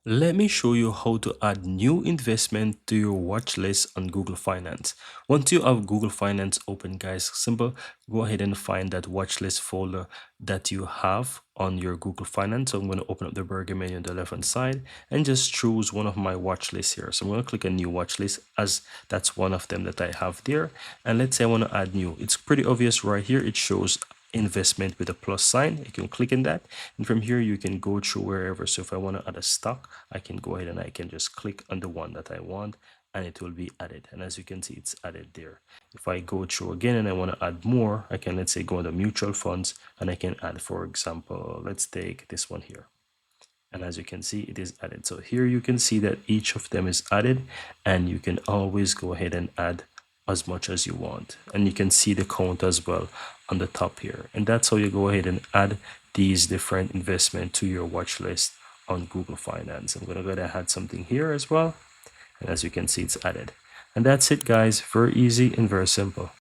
Let me show you how to add new investment to your watch list on Google Finance. Once you have Google Finance open, guys, simple, go ahead and find that watch list folder that you have on your Google Finance. So I'm going to open up the burger menu on the left hand side and just choose one of my watch lists here. So I'm going to click a new watch list as that's one of them that I have there. And let's say I want to add new. It's pretty obvious right here. It shows investment with a plus sign. You can click in that, and from here you can go through wherever. So if I want to add a stock, I can go ahead and I can just click on the one that I want and it will be added. And as you can see, it's added there. If I go through again and I want to add more, I can, let's say, go into mutual funds and I can add, for example, let's take this one here. And as you can see, it is added. So here you can see that each of them is added, and you can always go ahead and add as much as you want. And you can see the count as well on the top here. And that's how you go ahead and add these different investment to your watch list on Google Finance. I'm going to go ahead and add something here as well. And as you can see, it's added. And that's it, guys. Very easy and very simple.